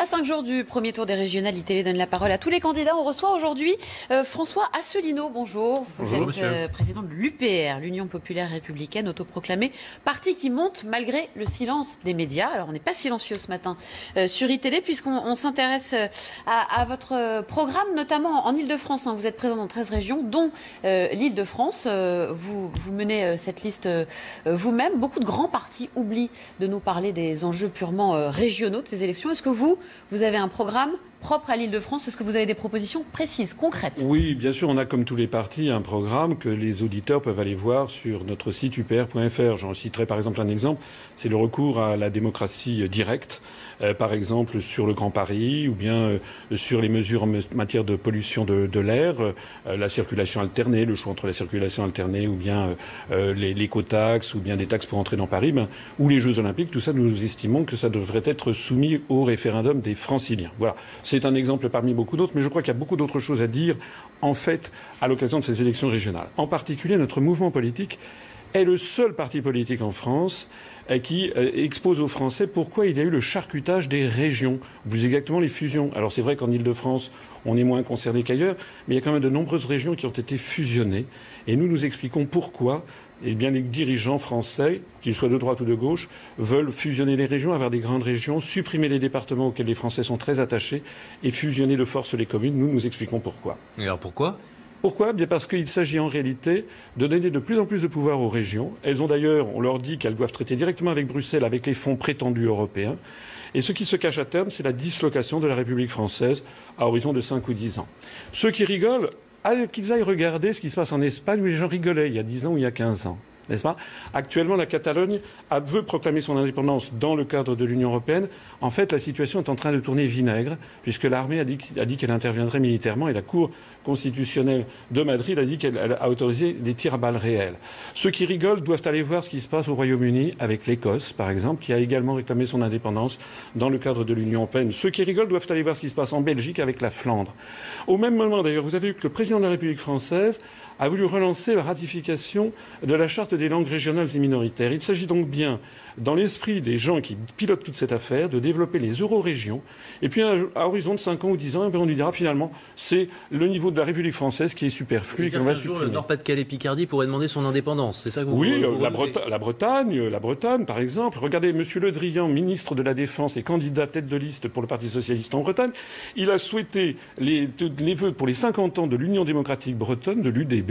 À 5 jours du premier tour des régionales, ITélé donne la parole à tous les candidats. On reçoit aujourd'hui François Asselineau. Bonjour. Bonjour, Vous êtes président de l'UPR, l'Union populaire républicaine, autoproclamée, parti qui monte malgré le silence des médias. Alors on n'est pas silencieux ce matin sur ITélé puisqu'on s'intéresse à votre programme, notamment en Ile-de-France. Vous êtes présent dans 13 régions, dont l'Ile-de-France. Vous menez cette liste vous-même. Beaucoup de grands partis oublient de nous parler des enjeux purement régionaux de ces élections. Est-ce que vous avez un programme propre à l'Île-de-France? Est-ce que vous avez des propositions précises, concrètes? Oui, bien sûr, on a comme tous les partis un programme que les auditeurs peuvent aller voir sur notre site upr.fr. J'en citerai par exemple un exemple, c'est le recours à la démocratie directe, par exemple sur le Grand Paris ou bien sur les mesures en matière de pollution de l'air, la circulation alternée, le choix entre la circulation alternée ou bien l'écotaxe ou bien des taxes pour entrer dans Paris, ou les Jeux Olympiques. Tout ça, nous estimons que ça devrait être soumis au référendum des Franciliens. Voilà. C'est un exemple parmi beaucoup d'autres, mais je crois qu'il y a beaucoup d'autres choses à dire, en fait, à l'occasion de ces élections régionales. En particulier, notre mouvement politique est le seul parti politique en France qui expose aux Français pourquoi il y a eu le charcutage des régions, ou plus exactement les fusions. Alors c'est vrai qu'en Ile-de-France, on est moins concerné qu'ailleurs, mais il y a quand même de nombreuses régions qui ont été fusionnées. Et nous expliquons pourquoi. Eh bien, les dirigeants français, qu'ils soient de droite ou de gauche, veulent fusionner les régions, avoir des grandes régions, supprimer les départements auxquels les Français sont très attachés et fusionner de force les communes. Nous expliquons pourquoi. Et alors pourquoi ? Pourquoi ? Bien parce qu'il s'agit en réalité de donner de plus en plus de pouvoir aux régions. Elles ont d'ailleurs, on leur dit qu'elles doivent traiter directement avec Bruxelles, avec les fonds prétendus européens. Et ce qui se cache à terme, c'est la dislocation de la République française à horizon de 5 ou 10 ans. Ceux qui rigolent, qu'ils aillent regarder ce qui se passe en Espagne où les gens rigolaient il y a 10 ans ou il y a 15 ans. N'est-ce pas ? Actuellement, la Catalogne veut proclamer son indépendance dans le cadre de l'Union européenne. En fait, la situation est en train de tourner vinaigre, puisque l'armée a dit qu'elle interviendrait militairement et la Cour constitutionnelle de Madrid a dit qu'elle a autorisé des tirs à balles réelles. Ceux qui rigolent doivent aller voir ce qui se passe au Royaume-Uni avec l'Écosse, par exemple, qui a également réclamé son indépendance dans le cadre de l'Union européenne. Ceux qui rigolent doivent aller voir ce qui se passe en Belgique avec la Flandre. Au même moment, d'ailleurs, vous avez vu que le président de la République française a voulu relancer la ratification de la charte des langues régionales et minoritaires. Il s'agit donc bien, dans l'esprit des gens qui pilotent toute cette affaire, de développer les eurorégions. Et puis, à horizon de 5 ans ou 10 ans, on lui dira finalement, c'est le niveau de la République française qui est superflu et qu'on va supprimer. Le Nord-Pas-de-Calais-Picardie pourrait demander son indépendance, c'est ça que vous Oui, la Bretagne, par exemple. Regardez, M. Le Drian, ministre de la Défense et candidat tête de liste pour le Parti socialiste en Bretagne, il a souhaité les vœux pour les 50 ans de l'Union démocratique bretonne, de l'UDB.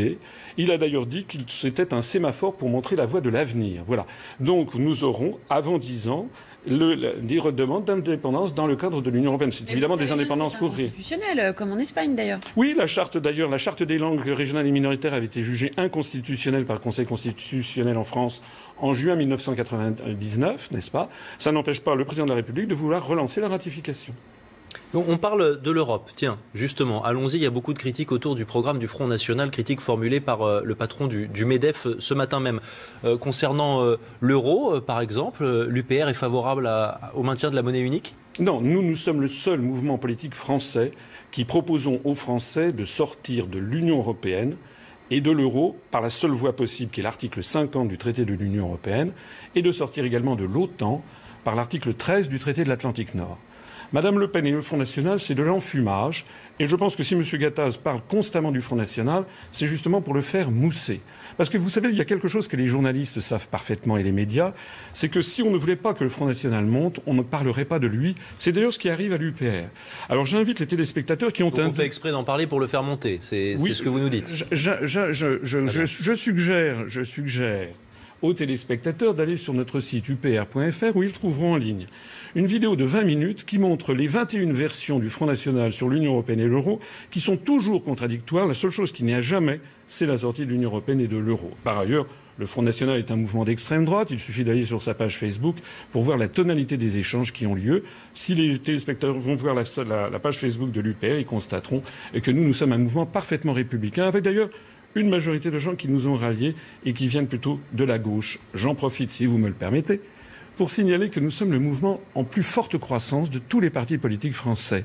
Il a d'ailleurs dit que c'était un sémaphore pour montrer la voie de l'avenir. Voilà. Donc nous aurons, avant 10 ans, des demandes d'indépendance dans le cadre de l'Union européenne. C'est évidemment des indépendances pour rien. Constitutionnelle, comme en Espagne d'ailleurs. Oui, la charte des langues régionales et minoritaires avait été jugée inconstitutionnelle par le Conseil constitutionnel en France en juin 1999, n'est-ce pas ? Ça n'empêche pas le président de la République de vouloir relancer la ratification. Donc on parle de l'Europe. Tiens, justement, allons-y. Il y a beaucoup de critiques autour du programme du Front National, critiques formulées par le patron du MEDEF ce matin même. Concernant l'euro, par exemple, l'UPR est favorable au maintien de la monnaie unique ? Non, nous sommes le seul mouvement politique français qui proposons aux Français de sortir de l'Union européenne et de l'euro par la seule voie possible, qui est l'article 50 du traité de l'Union européenne, et de sortir également de l'OTAN par l'article 13 du traité de l'Atlantique Nord. Madame Le Pen et le Front National, c'est de l'enfumage. Et je pense que si M. Gattaz parle constamment du Front National, c'est justement pour le faire mousser. Parce que vous savez, il y a quelque chose que les journalistes savent parfaitement et les médias, c'est que si on ne voulait pas que le Front National monte, on ne parlerait pas de lui. C'est d'ailleurs ce qui arrive à l'UPR. Alors j'invite les téléspectateurs qui ont... Donc on fait exprès d'en parler pour le faire monter, c'est ce que vous nous dites. Je suggère aux téléspectateurs d'aller sur notre site upr.fr où ils trouveront en ligne une vidéo de 20 minutes qui montre les 21 versions du Front National sur l'Union européenne et l'euro qui sont toujours contradictoires. La seule chose qui n'y a jamais, c'est la sortie de l'Union européenne et de l'euro. Par ailleurs, le Front National est un mouvement d'extrême droite. Il suffit d'aller sur sa page Facebook pour voir la tonalité des échanges qui ont lieu. Si les téléspectateurs vont voir la page Facebook de l'UPR, ils constateront que nous sommes un mouvement parfaitement républicain, avec d'ailleurs une majorité de gens qui nous ont ralliés et qui viennent plutôt de la gauche. J'en profite, si vous me le permettez, pour signaler que nous sommes le mouvement en plus forte croissance de tous les partis politiques français.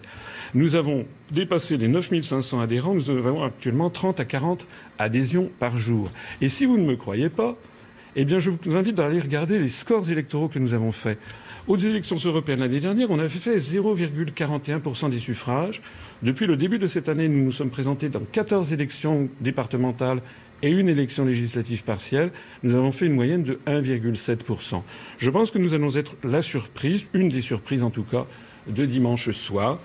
Nous avons dépassé les 9500 adhérents, nous avons actuellement 30 à 40 adhésions par jour. Et si vous ne me croyez pas, eh bien je vous invite à aller regarder les scores électoraux que nous avons faits. Aux élections européennes l'année dernière, on avait fait 0,41% des suffrages. Depuis le début de cette année, nous nous sommes présentés dans 14 élections départementales et une élection législative partielle. Nous avons fait une moyenne de 1,7%. Je pense que nous allons être la surprise, une des surprises en tout cas, de dimanche soir,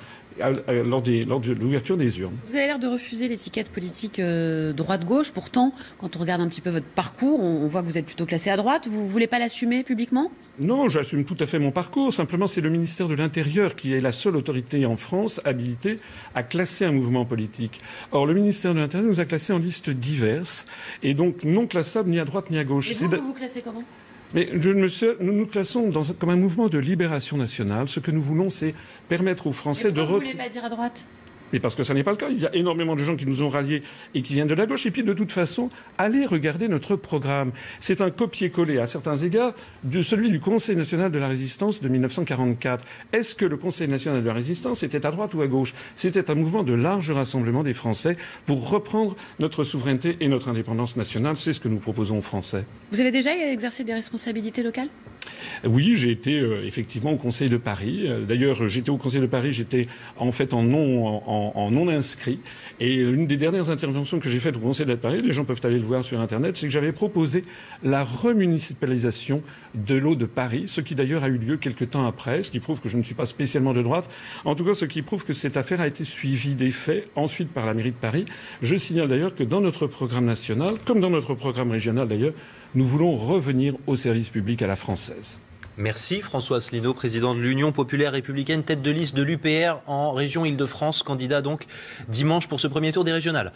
lors de l'ouverture des urnes. Vous avez l'air de refuser l'étiquette politique droite-gauche. Pourtant, quand on regarde un petit peu votre parcours, on voit que vous êtes plutôt classé à droite. Vous ne voulez pas l'assumer publiquement ? Non, j'assume tout à fait mon parcours. Simplement, c'est le ministère de l'Intérieur qui est la seule autorité en France habilitée à classer un mouvement politique. Or, le ministère de l'Intérieur nous a classés en liste diverse et donc non classable ni à droite ni à gauche. Et vous vous classez comment ? Mais nous nous classons comme un mouvement de libération nationale. Ce que nous voulons, c'est permettre aux Français de... Vous ne voulez pas dire à droite ? Mais parce que ça n'est pas le cas. Il y a énormément de gens qui nous ont ralliés et qui viennent de la gauche. Et puis, de toute façon, allez regarder notre programme. C'est un copier-coller, à certains égards, de celui du Conseil national de la résistance de 1944. Est-ce que le Conseil national de la résistance était à droite ou à gauche ? C'était un mouvement de large rassemblement des Français pour reprendre notre souveraineté et notre indépendance nationale. C'est ce que nous proposons aux Français. Vous avez déjà exercé des responsabilités locales ? Oui, j'ai été effectivement au Conseil de Paris. D'ailleurs, j'étais au Conseil de Paris, j'étais en fait en non inscrit. Et l'une des dernières interventions que j'ai faites au Conseil de Paris, les gens peuvent aller le voir sur Internet, c'est que j'avais proposé la remunicipalisation de l'eau de Paris, ce qui d'ailleurs a eu lieu quelques temps après, ce qui prouve que je ne suis pas spécialement de droite. En tout cas, ce qui prouve que cette affaire a été suivie des faits, ensuite par la mairie de Paris. Je signale d'ailleurs que dans notre programme national, comme dans notre programme régional d'ailleurs, nous voulons revenir au service public à la française. Merci François Asselineau, président de l'Union populaire républicaine, tête de liste de l'UPR en région Île-de-France, candidat donc dimanche pour ce premier tour des régionales.